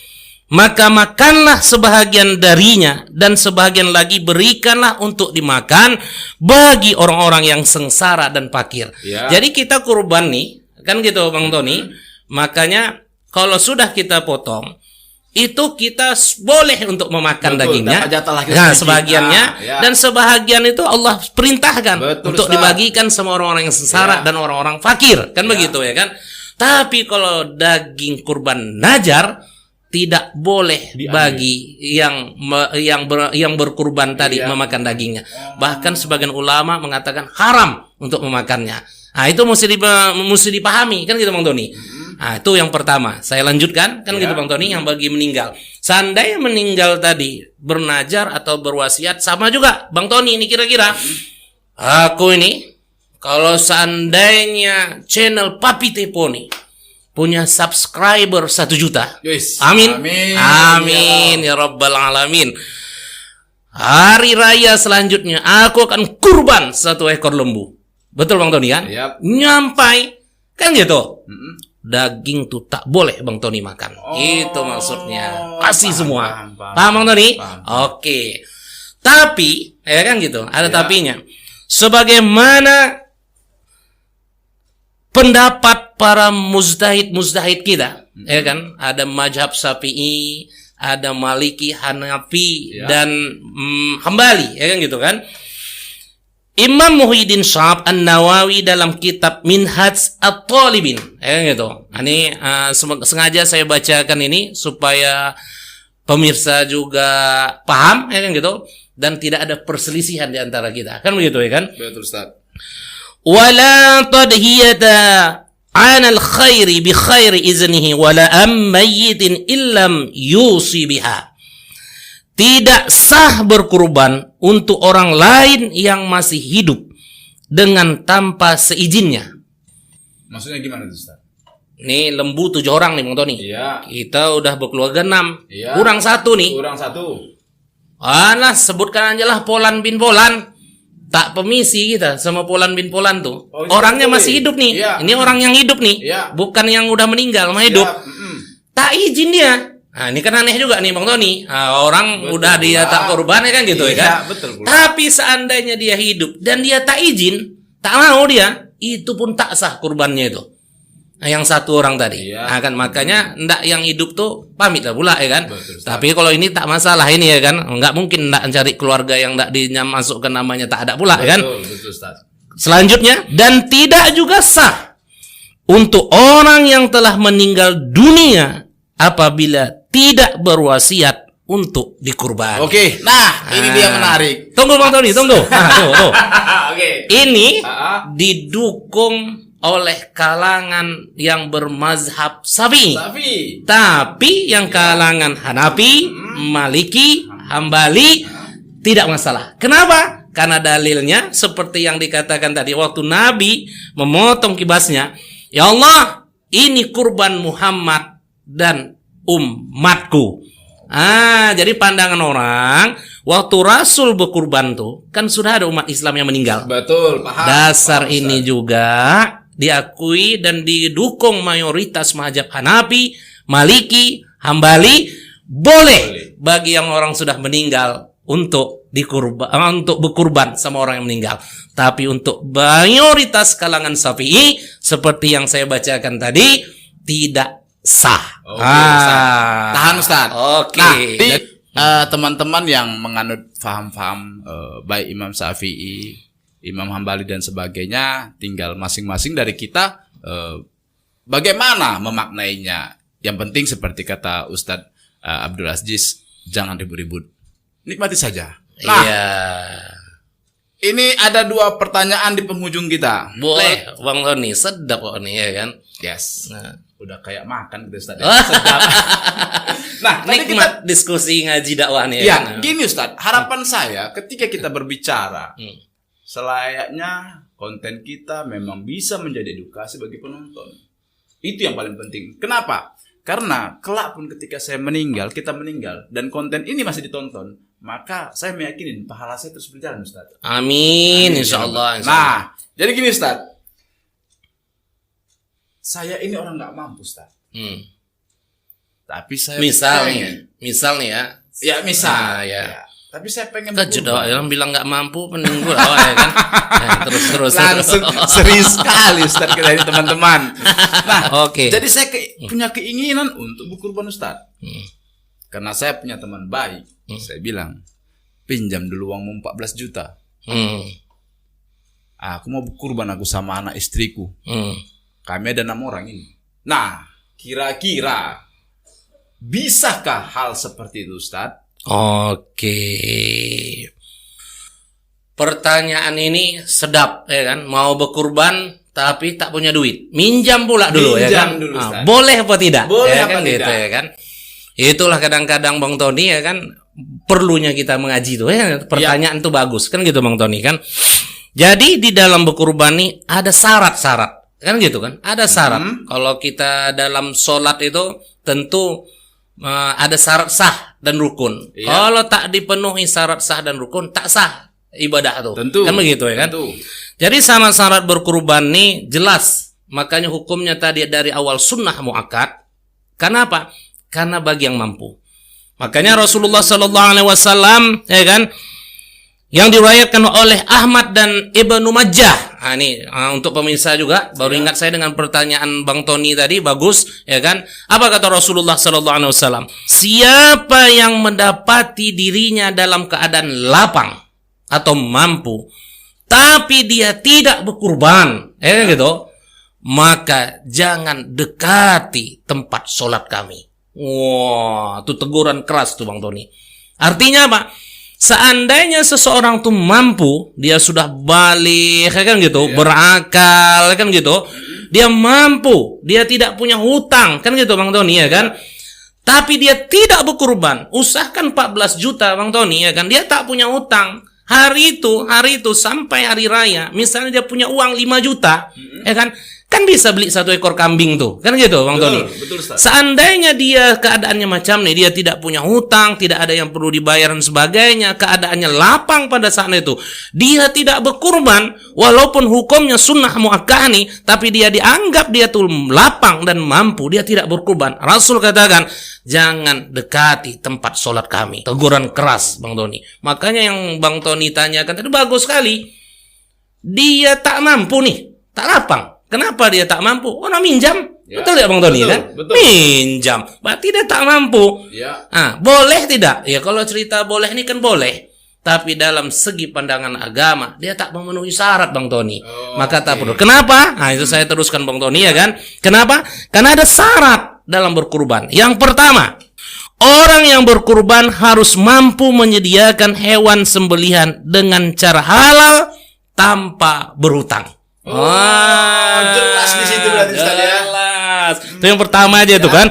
Maka makanlah sebahagian darinya, dan sebahagian lagi berikanlah untuk dimakan bagi orang-orang yang sengsara dan fakir. Iya. Jadi kita kurban nih, kan gitu Bang Tony. Makanya kalau sudah kita potong, itu kita boleh untuk memakan Betul, dagingnya. dapat jatah lagi Nah, sedikit. sebagiannya, Ya. dan sebahagian itu Allah perintahkan Betul, untuk Ustaz. dibagikan sama orang-orang yang sengsara Ya. dan orang-orang fakir, kan Ya. begitu ya kan? Tapi kalau daging kurban najar tidak boleh Diambil. bagi yang berkurban tadi Iya. memakan dagingnya. Bahkan sebagian ulama mengatakan haram untuk memakannya. Nah, itu mesti dipahami, kan gitu Bang Tony. Nah, itu yang pertama. Saya lanjutkan, kan Ya. gitu Bang Tony, yang bagi meninggal. Seandainya meninggal tadi bernajar atau berwasiat, sama juga Bang Tony ini kira-kira. Aku ini kalau seandainya channel Papi Tepo nih punya subscriber 1 juta. Yes. Amin. Amin. Amin ya Rabbal Alamin. Hari raya selanjutnya aku akan kurban 1 ekor lembu. Betul Bang Tony kan? Yap. Nyampai kan gitu. Mm-mm. Daging tuh tak boleh Bang Tony makan. Oh, Itu maksudnya. Kasih paham, semua. paham. Paham Bang Tony? Paham. Oke. Tapi ya kan gitu, ada Ya. tapinya. Sebagaimana pendapat para mujtahid kita, ya kan? Ada mazhab Syafi'i, ada Maliki, Hanafi, Ya. dan Hambali, ya kan gitu kan? Imam Muhyiddin Syahab An-Nawawi dalam kitab Minhaj At-Talibin, ya kan gitu. Ini sengaja saya bacakan ini supaya pemirsa juga paham, ya kan gitu, dan tidak ada perselisihan di antara kita, kan begitu ya kan? Betul Ustaz. ولا تدهية عن الخير بخير إذنه ولا أم ميت إلم يوصي بها. Tidak sah berkurban untuk orang lain yang masih hidup dengan tanpa seizinnya. Maksudnya gimana tuh Ustaz? Nih lembu 7 orang nih Bang Tony. Iya. Kita udah berkeluarga 6. Iya. Kurang 1 nih. Kurang 1. Alah, sebutkan aja lah Polan bin Polan. Tak permisi kita sama Polan bin Polan tuh. Oh, orangnya betul, masih hidup nih. iya. Ini orang yang hidup nih. Iya. Bukan yang udah meninggal, mah hidup. Ya, Tak izin dia. Nah, ini kan aneh juga nih Bang Tony. Nah, orang Betul udah dia pula. tak korban ya kan gitu ya Iya, kan. betul pula. Tapi seandainya dia hidup dan dia tak izin, tak mau dia, itu pun tak sah kurbannya itu. Nah, yang 1 orang tadi. Iya. Nah, kan makanya ndak yang hidup tuh pamit lah pula ya kan. Betul, Ustaz. Tapi kalau ini tak masalah ini ya kan. Enggak mungkin ndak cari keluarga yang ndak dimasukkan namanya tak ada pula ya kan. Betul Ustaz. Selanjutnya, dan tidak juga sah untuk orang yang telah meninggal dunia apabila tidak berwasiat untuk dikurban. Oke. Nah, ini dia menarik. Tunggu Bang Tony, tunggu. Nah, tuh. Oke. Ini Ah. didukung oleh kalangan yang bermazhab Syafi'i. Tapi Tapi yang kalangan Hanafi, Maliki, Hambali tidak masalah. Kenapa? Karena dalilnya seperti yang dikatakan tadi, waktu Nabi memotong kibasnya, ya Allah, ini kurban Muhammad dan umatku. Jadi pandangan orang, waktu Rasul berkurban tuh, kan sudah ada umat Islam yang meninggal. Betul, paham. Dasar paham, ini Ustaz. juga diakui dan didukung mayoritas mazhab Hanafi, Maliki, Hambali, boleh bagi yang orang sudah meninggal untuk berkurban sama orang yang meninggal. Tapi untuk mayoritas kalangan Syafi'i, seperti yang saya bacakan tadi, tidak sah. Oke, Ustaz. Tahan, Ustaz. Oke. Nah, teman-teman yang menganut faham-faham baik Imam Syafi'i, Imam Hambali dan sebagainya, tinggal masing-masing dari kita bagaimana memaknainya. Yang penting seperti kata Ustadz Abdul Aziz, jangan ribut-ribut, nikmati saja. Nah, Iya. ini ada 2 pertanyaan di penghujung kita. Boleh, Bang Tony, sedap kok nih ya kan. Yes. Nah, Udah kayak makan gitu Ustadz. Sedap. Nah, tadi kita nikmat diskusi ngaji dakwah nih. ya, kan? gini Ustadz, harapan saya ketika kita berbicara, selayaknya konten kita memang bisa menjadi edukasi bagi penonton. Itu yang paling penting. Kenapa? Karena kelak pun ketika saya meninggal, kita meninggal, dan konten ini masih ditonton, maka saya meyakini pahala saya terus berjalan, Ustadz. Amin, insyaallah. Nah, jadi gini Ustadz, saya ini orang nggak mampu, Ustadz. Tapi saya Misal nih ya. Ya misal. Nah, ya. Tapi saya pengen Kejut berubah. yang bilang nggak mampu penunggu lah ya kan. Nah, terus Langsung serius sekali Ustadz kita ini teman-teman. Nah, Oke. jadi saya punya keinginan untuk berkurban Ustadz. Karena saya punya teman baik. Saya bilang, pinjam dulu uangmu 14 juta. Aku mau berkurban aku sama anak istriku. Kami ada 6 orang ini. Nah, kira-kira bisakah hal seperti itu Ustadz? Oke. Pertanyaan ini sedap ya kan. Mau berkurban tapi tak punya duit. Minjam pula dulu ya kan. Minjam dulu, Ustaz. Boleh apa tidak? Boleh ya apa kan tidak? gitu ya kan. Itulah kadang-kadang Bang Tony ya kan, perlunya kita mengaji tuh ya. Pertanyaan tuh bagus kan gitu Bang Tony kan. Jadi di dalam berkurban nih ada syarat-syarat. Kan gitu kan? Ada syarat. Kalau kita dalam sholat itu tentu ada syarat sah dan rukun. Iya. Kalau tak dipenuhi syarat sah dan rukun, tak sah ibadah tuh. Tentu. Kan begitu ya kan? Tentu. Jadi syarat-syarat berkurban nih jelas. Makanya hukumnya tadi dari awal sunnah muakkad. Kenapa? Karena bagi yang mampu. Makanya Rasulullah Sallallahu Alaihi Wasallam ya kan, yang diriwayatkan oleh Ahmad dan Ibnu Majah. Ini untuk pemirsa juga baru ingat saya dengan pertanyaan Bang Tony tadi, bagus ya kan? Apa kata Rasulullah Sallallahu Alaihi Wasallam? Siapa yang mendapati dirinya dalam keadaan lapang atau mampu, tapi dia tidak berkurban, gitu, maka jangan dekati tempat sholat kami. Wah, itu teguran keras tuh Bang Tony. Artinya apa? Seandainya seseorang tuh mampu, dia sudah balik, kan gitu, berakal, kan gitu, dia mampu, dia tidak punya hutang, kan gitu Bang Tony ya kan. Tapi dia tidak berkurban, usahakan 14 juta Bang Tony ya kan, dia tak punya hutang. Hari itu sampai hari raya, misalnya dia punya uang 5 juta, ya kan bisa beli 1 ekor kambing tuh, kan gitu Bang Tony. Betul, Ustaz. Seandainya dia keadaannya macam nih, dia tidak punya hutang, tidak ada yang perlu dibayar dan sebagainya, keadaannya lapang pada saat itu, dia tidak berkurban, walaupun hukumnya sunnah muakkad nih, tapi dia dianggap dia tuh lapang dan mampu, dia tidak berkurban. Rasul katakan, jangan dekati tempat sholat kami. Teguran keras Bang Tony. Makanya yang Bang Tony tanyakan tadi bagus sekali. Dia tak mampu nih, tak lapang. Kenapa dia tak mampu? Orang minjam. Ya, Betul ya Bang Tony betul, kan? betul. Minjam. Berarti dia tak mampu. Ya. Boleh tidak? Ya kalau cerita boleh ini kan boleh. Tapi dalam segi pandangan agama, dia tak memenuhi syarat Bang Tony. Maka tak perlu. Kenapa? Itu saya teruskan Bang Tony ya kan. Kenapa? Karena ada syarat dalam berkurban. Yang pertama, orang yang berkurban harus mampu menyediakan hewan sembelihan dengan cara halal tanpa berhutang. Jelas di situ berarti Ustaz ya. Jelas. Itu yang pertama aja tuh kan.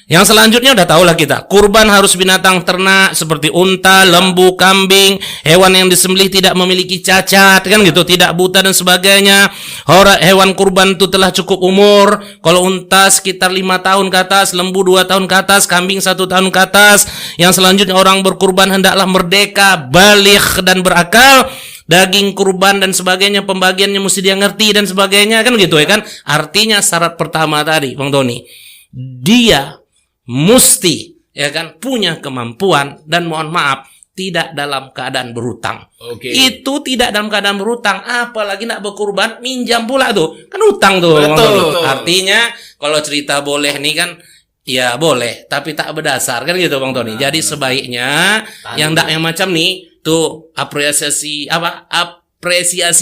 Yang selanjutnya udah tahulah kita, kurban harus binatang ternak seperti unta, lembu, kambing, hewan yang disembelih tidak memiliki cacat, kan gitu, tidak buta dan sebagainya. Hewan kurban itu telah cukup umur. Kalau unta sekitar 5 tahun ke atas, lembu 2 tahun ke atas, kambing 1 tahun ke atas. Yang selanjutnya orang berkurban hendaklah merdeka, baligh dan berakal. Daging kurban dan sebagainya, pembagiannya mesti dia ngerti dan sebagainya, kan gitu ya kan. Artinya syarat pertama tadi, Bang Tony, dia mesti ya kan punya kemampuan dan mohon maaf tidak dalam keadaan berhutang. Itu tidak dalam keadaan berhutang, apalagi nak berkurban minjam pula tuh. Kan hutang tuh. Betul. Artinya kalau cerita boleh nih kan ya boleh, tapi tak berdasar kan gitu Bang Tony. Jadi sebaiknya yang macam nih tuh apresiasi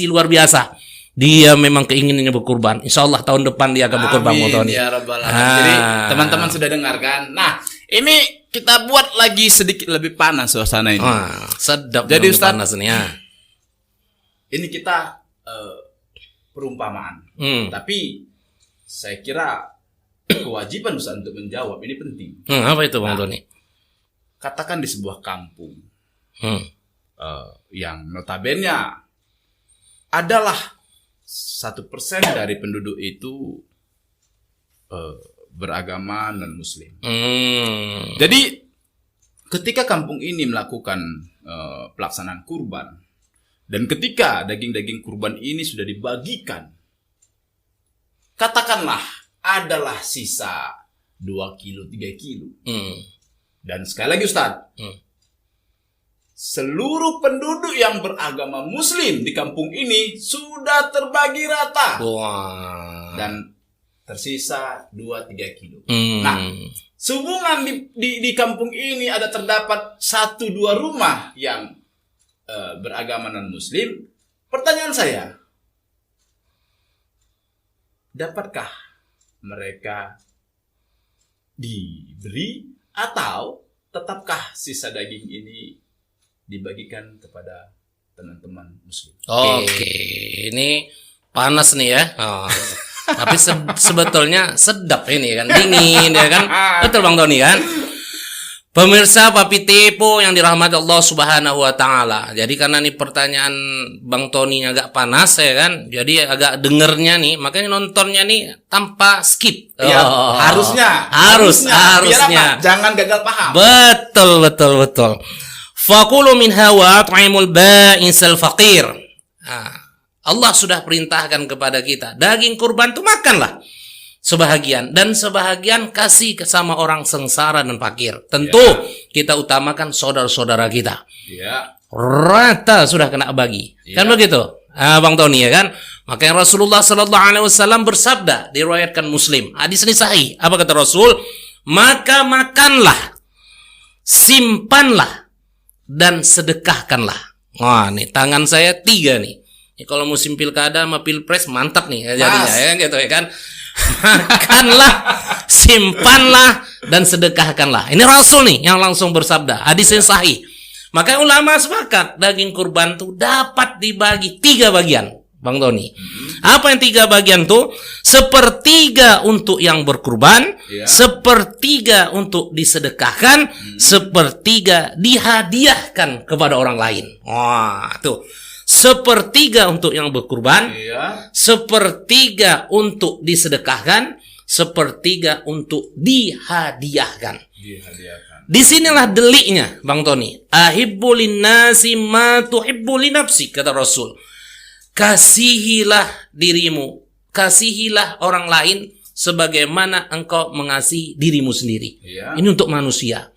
luar biasa. Dia memang keinginannya berkurban. Insya Allah tahun depan dia akan berkurban. Amin ya rabbal alamin. Jadi teman-teman sudah dengarkan. Nah, ini kita buat lagi sedikit lebih panas suasana ini. Sedap. Jadi Ustaz, panas nih ya. Ini kita perumpamaan. Tapi saya kira kewajiban Ustaz untuk menjawab ini penting. Apa itu Bang Tony? Katakan di sebuah kampung yang notabene adalah 1% dari penduduk itu beragama non-muslim. Jadi ketika kampung ini melakukan pelaksanaan kurban dan ketika daging-daging kurban ini sudah dibagikan, katakanlah adalah sisa 2 kilo, 3 kilo. Dan sekali lagi Ustaz, seluruh penduduk yang beragama muslim di kampung ini sudah terbagi rata. Dan tersisa 2-3 kilo. Nah, sehubungan di kampung ini terdapat 1-2 rumah yang beragama non-muslim. Pertanyaan saya, dapatkah mereka diberi atau tetapkah sisa daging ini dibagikan kepada teman-teman muslim? Oke, ini panas nih ya. Tapi sebetulnya sedap ini kan, dingin ya kan. Betul Bang Tony kan? Pemirsa Papi Tepo yang dirahmati Allah Subhanahu wa taala. Jadi karena nih pertanyaan Bang Tony agak panas ya kan. Jadi agak dengernya nih, makanya nontonnya nih tanpa skip. Harusnya. Biar apa? Jangan gagal paham. Betul. Fakulu minha wa at'imul ba'isal faqir. Allah sudah perintahkan kepada kita, daging kurban itu makanlah sebahagian dan sebahagian kasih ke sama orang sengsara dan fakir. Tentu kita utamakan saudara-saudara kita. Rata sudah kena bagi. Kan begitu? Bang Tony ya kan? Makanya Rasulullah sallallahu alaihi wasallam bersabda, diriwayatkan Muslim. Hadis ini sahih. Apa kata Rasul? Maka makanlah, simpanlah dan sedekahkanlah. Wah, nih tangan saya 3 nih. Ini kalau musim pilkada sama pilpres mantap nih jadinya ya gitu ya kan. Makanlah, simpanlah dan sedekahkanlah. Ini Rasul nih yang langsung bersabda. Hadisnya sahih. Maka ulama sepakat daging kurban tuh dapat dibagi 3 bagian, Bang Tony. Apa yang 3 bagian tuh? 1/3 untuk yang berkurban, 1/3 untuk disedekahkan, 1/3 dihadiahkan kepada orang lain. Wah, tuh. 1/3 untuk yang berkurban, 1/3 untuk disedekahkan, 1/3 untuk dihadiahkan. Disinilah deliknya, Bang Tony. Ahibbu linnasi ma tuhibbu li nafsi, kata Rasul. Kasihilah dirimu, kasihilah orang lain sebagaimana engkau mengasihi dirimu sendiri. Ini untuk manusia.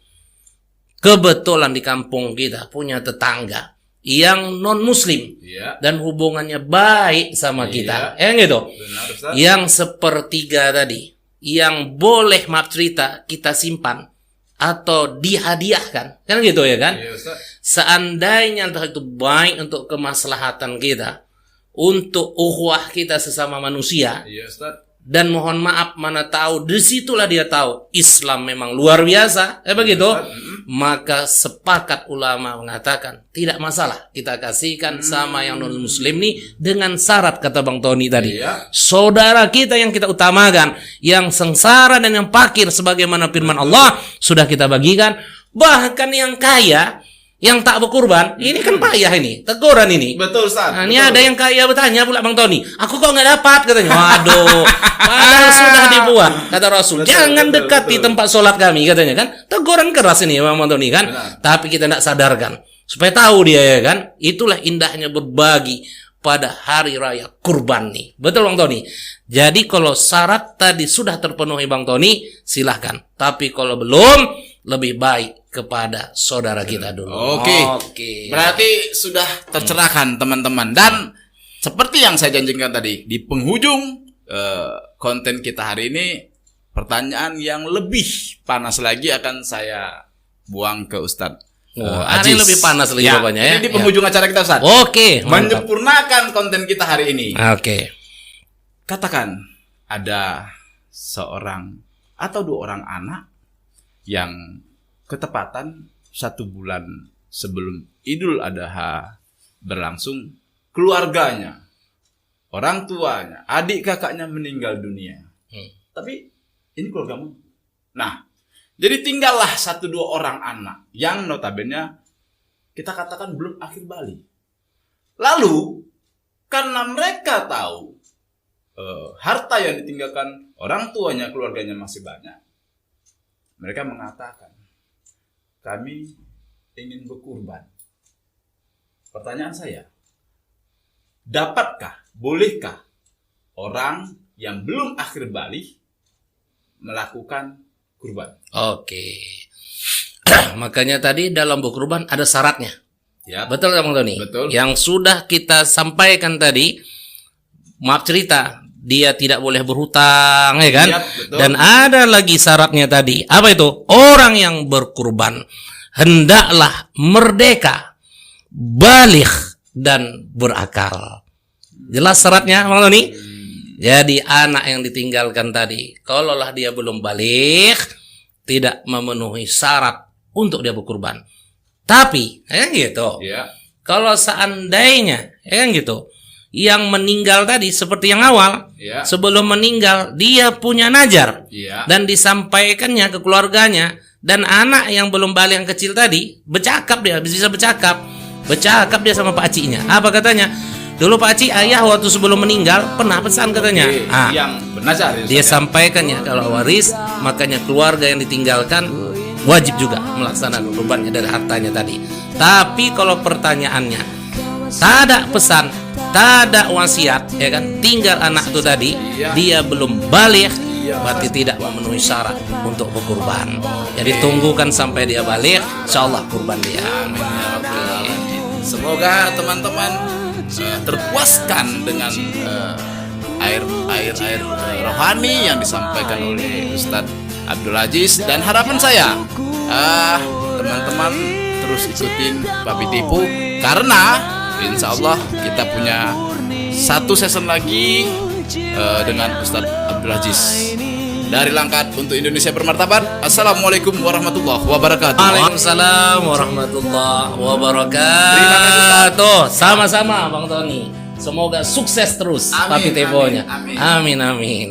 Kebetulan di kampung kita punya tetangga yang non muslim dan hubungannya baik sama kita, gitu. Benar, yang 1/3 tadi, yang boleh maaf cerita kita simpan atau dihadiahkan, kan gitu ya kan? Seandainya entah itu baik untuk kemaslahatan kita, untuk ukhuwah kita sesama manusia, dan mohon maaf mana tahu disitulah dia tahu Islam memang luar biasa, begitu. maka sepakat ulama mengatakan tidak masalah kita kasihkan sama yang non muslim nih dengan syarat kata Bang Tony tadi. Iya. Saudara kita yang kita utamakan, yang sengsara dan yang fakir sebagaimana firman Allah sudah kita bagikan. Bahkan yang kaya, yang tak berkurban, ini kan payah ini, teguran ini. Betul, Ustaz. Nah, ini betul. ada yang kaya bertanya pula Bang Tony, aku kok nggak dapat katanya. Waduh, padahal sudah dibuat kata Rasul. Betul, Jangan betul, dekati betul. tempat sholat kami katanya kan. Teguran keras ini Bang Tony kan. Benar. Tapi kita tidak sadarkan supaya tahu dia ya kan. Itulah indahnya berbagi pada hari raya kurban nih. Betul Bang Tony. Jadi kalau syarat tadi sudah terpenuhi Bang Tony, silahkan. Tapi kalau belum, lebih baik kepada saudara kita dulu. Oke. Berarti sudah tercerahkan teman-teman. Dan seperti yang saya janjikan tadi di penghujung konten kita hari ini, pertanyaan yang lebih panas lagi akan saya buang ke Ustadz Hari Aziz. lebih panas lagi Ya, pokoknya ya. ini di penghujung acara kita, Ustadz. Oke, mantap. Menyempurnakan konten kita hari ini. Oke. Katakan ada seorang atau 2 orang anak yang ketepatan 1 bulan sebelum Idul Adha berlangsung, keluarganya, orang tuanya, adik kakaknya meninggal dunia. Tapi ini keluargamu. Nah, jadi tinggallah 1-2 orang anak yang notabene kita katakan belum akhir balik. Lalu karena mereka tahu harta yang ditinggalkan orang tuanya, keluarganya masih banyak, mereka mengatakan, kami ingin berkurban. Pertanyaan saya, dapatkah, bolehkah orang yang belum akhir balik melakukan kurban? Oke. Makanya tadi dalam berkurban ada syaratnya. Ya, Betul Bang Tony? Betul. Yang sudah kita sampaikan tadi, maaf cerita, dia tidak boleh berhutang, ya kan? Iya, betul. Dan ada lagi syaratnya tadi. Apa itu? Orang yang berkurban hendaklah merdeka, baligh dan berakal. Jelas syaratnya, Bang Tony? Jadi anak yang ditinggalkan tadi, kalaulah dia belum baligh, tidak memenuhi syarat untuk dia berkurban. Tapi, gitu. ya, Kalau seandainya, gitu, yang meninggal tadi seperti yang awal, ya, sebelum meninggal dia punya najar ya. dan disampaikannya ke keluarganya, dan anak yang belum balik yang kecil tadi bercakap, dia bisa bercakap dia sama Pak Acinya. Apa katanya? Dulu Pak Aci, ayah waktu sebelum meninggal pernah pesan katanya. Oke, yang bernazar ya, Dia Ustaz, ya? sampaikannya kalau waris, makanya keluarga yang ditinggalkan wajib juga melaksanakan kurbannya dari hartanya tadi. Tapi kalau pertanyaannya tak ada pesan, tak ada wasiat, ya kan, tinggal anak itu tadi, dia belum balik, berarti tidak memenuhi syarat untuk berkurban. Jadi tunggukan sampai dia balik, insyaallah kurban dia. Oke. Semoga teman-teman terpuaskan dengan air rohani yang disampaikan oleh Ustadz Abdul Aziz, dan harapan saya teman-teman terus ikutin Babi Tipu, karena insya Allah kita punya 1 season lagi dengan Ustadz Abdul Aziz dari Langkat untuk Indonesia Bermartabat. Assalamualaikum warahmatullahi wabarakatuh. Waalaikumsalam warahmatullahi Terima kasih, wabarakatuh. Sama-sama Bang Tony. Semoga sukses terus Amin, Papi Teponya. amin, Amin amin.